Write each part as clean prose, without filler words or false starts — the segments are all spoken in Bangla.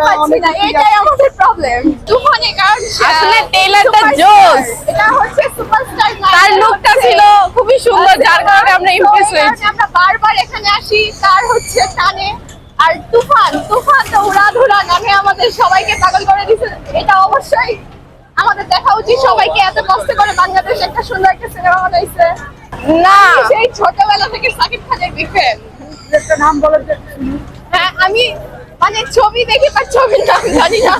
পাচ্ছি না, এটাই আমাদের প্রবলেম। তুফানের কারণ আসলে টেইলারটা জোস, এটা হচ্ছে সুপারস্টার, তার লুকটা ছিল খুবই সুন্দর, যার কারণে আমরা ইমপ্রেস হয়েছি। আমরা বারবার এখানে আসি তার হচ্ছে টানে। আর তুফান তো উড়াধুরা গানে আমাদের সবাইকে পাগল করে দিয়েছে। এটা অবশ্যই আমাদের দেখা উচিত, সবাইকে এত কষ্ট করে বাংলাদেশ একটা সুন্দর একটা সিনেমা বানাইছে। না সেই ছোটবেলা থেকে সাকিব খানের বিগ ফ্যান। একটা নাম বলেন যে হ্যাঁ, আমি মানে ছবি দেখি বা ছবির নাম জানি না।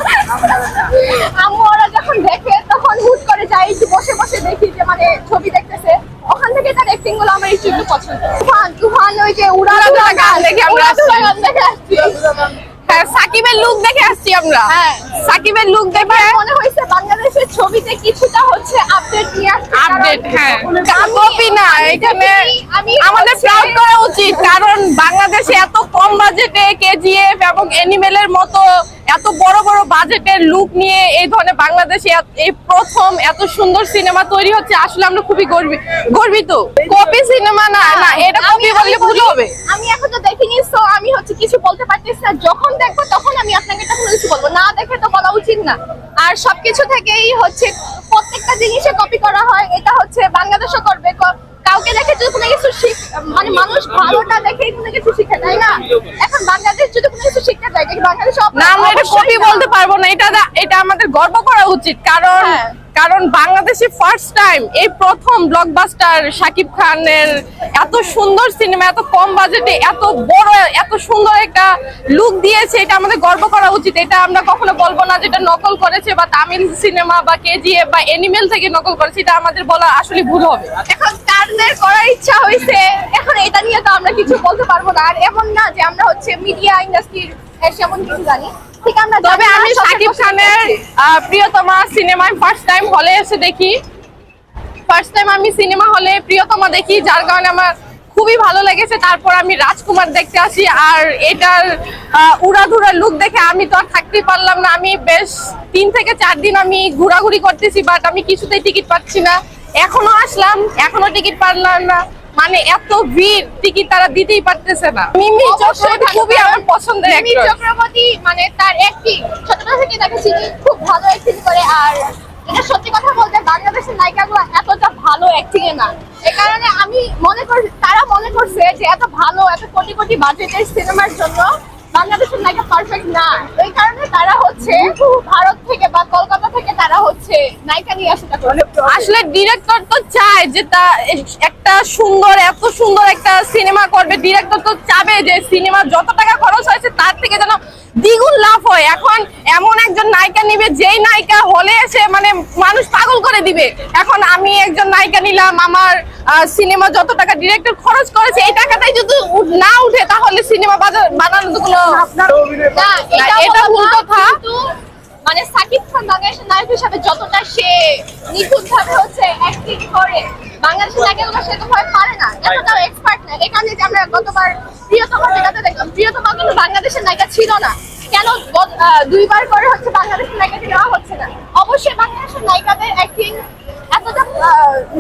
আম্মু ওরা যখন দেখে তখন হুট করে যাই, একটু বসে বসে দেখি যে মানে ছবি দেখতেছে, ওখান থেকে তার অ্যাক্টিং গুলো আমার একটু পছন্দ। তুফান ওই যে উড়াধুরা গান দেখে আমরা আসছি। হ্যাঁ, সাকিবের লুক দেখে আসছি আমরা। হ্যাঁ, সাকিবের লুক দেখে মনে হয়েছে বাংলাদেশের ছবিতে কিছুটা হচ্ছে আপডেট নিয়ে আসছে। আপডেট, হ্যাঁ, আমি- কপি না, এখানে আমি আমাদের হচ্ছে- প্রাউড করা উচিত, কারণ বাংলাদেশে এত কম বাজেটে কেজিএফ এবং অ্যানিমেলের মতো এত বড় বড় বাজেটের লুক নিয়ে এই ধরনের বাংলাদেশে এই প্রথম এত সুন্দর সিনেমা তৈরি হচ্ছে। আসলে আমরা খুবই গর্বিত। কপি সিনেমা না, না এটা কপি বললে ভুল হবে। আমি এখন তো দেখিনি, সো আমি হচ্ছে কিছু বলতে পারতেছি না। যখন দেখবো তখন আমি আপনাকে তখন কিছু বলবো, না দেখে তো বলা উচিত না। আর সবকিছু থেকেই হচ্ছে প্রত্যেকটা জিনিসে কপি করা হয়, এটা হচ্ছে বাংলাদেশও করবে। কাউকে দেখে যদি কোনো কিছু মানে মানুষ ভালোটা দেখে কোনো কিছু শিখে, তাই না? এখন বাংলাদেশ যদি কোনো কিছু শিখতে চায়, বাংলাদেশ না, আমরা এটা কপি বলতে পারবো না, এটা আমাদের গর্ব করা উচিত, কারণ হ্যাঁ। কারণ বাংলাদেশে ফার্স্ট টাইম এই প্রথম ব্লকবাস্টার শাকিব খানের এত সুন্দর সিনেমা, এত কম বাজেটে এত বড় এত সুন্দর একটা লুক দিয়েছে, এটা আমাদের গর্ব করা উচিত। এটা আমরা কখনো বলবো না যেটা নকল করেছে বা তামিল সিনেমা বা কেজিএফ বা অ্যানিমেল থেকে নকল করেছে, এটা আমাদের বলা আসলে ভুল হবে। এখন কারদের করার ইচ্ছা হয়েছে, এখন এটা নিয়ে তো আমরা কিছু বলতে পারবো না। আর এমন না যে আমরা হচ্ছে মিডিয়া ইন্ডাস্ট্রির সেমন কিছু জানি, ঠিক আমরা তবে জানি না, আমি সবচেয়ে শাকিব পছন্দ খানের করছি। প্রিয়তমা সিনেমায় ফার্স্ট টাইম হলে এসে দেখি, ফার্স্ট টাইম আমি সিনেমা হলে প্রিয়তমা দেখি, যার কারণে আমার খুবই ভালো লেগেছে। তারপর আমি রাজকুমার দেখতে আসি, আর এটার উড়াধুরা লুক দেখে আমি তো আর থাকতেই পারলাম না। আমি বেশ 3 থেকে 4 দিন আমি ঘোরাঘুরি করতেছি, বাট আমি কিছুতেই টিকিট পাচ্ছি না। এখনো আসলাম, এখনো টিকিট পারলাম না। মানে এত ভিড়, টিকিট তারা দিতেই পারতেছে না। মিমি চক্রবর্তী খুবই আমার পছন্দের মিমি অ্যাক্টর। চক্রবর্তী মানে তার অ্যাক্টিং ছোটবেলা থেকে দেখেছি যে খুব ভালো অ্যাক্টিং করে। আর এটা সত্যি কথা বলতে বাংলাদেশের নায়িকাগুলো এতটা ভালো অ্যাক্টিং এ না, এই কারণে আমি মনে করি তারা মনে করছে যে এত ভালো এত কোটি কোটি বাজেটের সিনেমার জন্য বাংলাদেশের নায়িকা পারফেক্ট না। এই কারণে তারা হচ্ছে ভারত থেকে বা কলকাতা থেকে তারা হচ্ছে নায়িকা নিয়ে আসে। আসলে ডিরেক্টর তো চায় যে তা একটা সুন্দর এত সুন্দর একটা সিনেমা করবে, ডিরেক্টর তো চাবে যে সিনেমা যত টাকা খরচ হয়েছে তার থেকে যেন দ্বিগুণ লাভ হয়। এখন এমন একজন নায়িকা নিবে যেই নায়িকা হলে এসে মানে মানুষ পাগল করে দিবে। এখন আমি একজন নায়িকা নিলাম, আমার সিনেমা যত টাকা ডিরেক্টর খরচ করেছে এই টাকাটাই যদি না উঠে তাহলে সিনেমা বানানোর কোনো না, এটা ভুল কথা। কিন্তু মানে সাকিব খান বাংলাদেশের নায়ক হিসাবে যতটা সে নিখুঁত ভাবে হচ্ছে অ্যাক্টিং করে, বাংলাদেশের নায়িকাগুলো সেরকম ভাবে পারে না, এতটাও এক্সপার্ট না। এই কারণে যে আমরা গতবার প্রিয়তমা যেটাতে দেখলাম, প্রিয়তমা কিন্তু বাংলাদেশের নায়িকা ছিল না, কেন 2বার করে হচ্ছে বাংলাদেশের নায়িকাকে নেওয়া হচ্ছে না? অবশ্যই বাংলাদেশের নায়িকাদের অ্যাক্টিং এতটা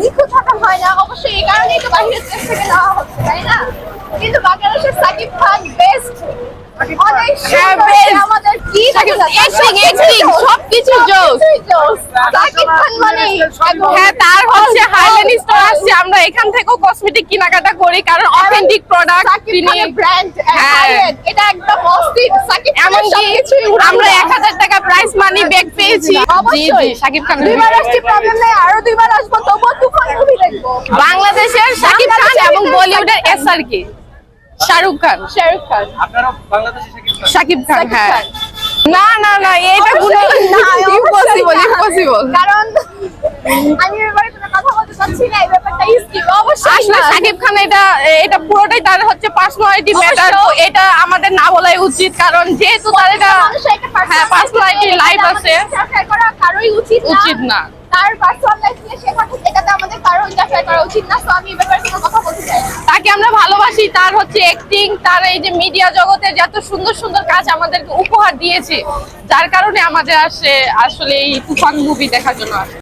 নিখুঁত থাকা হয় না, অবশ্যই এই কারণেই তো বাইরের দেশ থেকে নেওয়া হচ্ছে, তাই না? কিন্তু বাংলাদেশের সাকিব খান বেস্ট, অনেক সুন্দর, আমাদের কি সবকিছু জোস। সাকিব খান মানে হ্যাঁ, তার হচ্ছে হাইল্যান্ড স্টোর আসছে, আমরা এখান থেকেও কসমেটিক কেনাকাটা করি, কারণ অথেন্টিক প্রোডাক্ট সাকিব তিনি। খানের ব্র্যান্ড, হ্যাঁ। এটা একদম অস্থির। সাকিব খানের এমনকি সবকিছুই আমরা 1000 টাকা প্রাইস মানি ব্যাগ পেয়েছি। জি অবশ্যই জি, শাকিব খান। 2বার আসছি, প্রবলেম নেই, আরো 2বার আসবো, তবুও তুফান মুভি দেখবো। বাংলাদেশের শাকিব খান এবং বলিউডের SRK শাহরুখ খান। শাহরুখ খান, আপনারা বাংলাদেশে শাকিব খান, শাকিব হ্যাঁ। খান। না না না, এটা কোনো অবশ্যই না, অবশ্যই না। ইম্পসিবল। কারণ আমি এবারে কোনো কথা বলতে চাচ্ছি না, এই ব্যাপারটা স্কিপ। অবশ্যই আসলে না। শাকিব খান এটা পুরোটাই তার হচ্ছে পার্সোনালিটি ম্যাটার, অবশ্যই। এটা আমাদের না বলাই উচিত, কারণ যেহেতু তার এটা মানুষের একটা হ্যাঁ পার্সোনালিটি লাইফ আছে, ইন্টারফেয়ার করা কারোই উচিত না। তার পার্সোনাল লাইফ নিয়ে সে কথা, এটাতে আমাদের কারো ইন্টারফেয়ার করা উচিত না। সো আমি এই ব্যাপারে কোনো কথা বলতে চাই না। তাকে আমরা ভালোবাসি, তার হচ্ছে অ্যাক্টিং, তার এই যে মিডিয়া জগতে যত সুন্দর সুন্দর কাজ আমাদেরকে উপহার দিয়েছে, যার কারণে আমাদের আসলে এই তুফান মুভি দেখার জন্য আসে।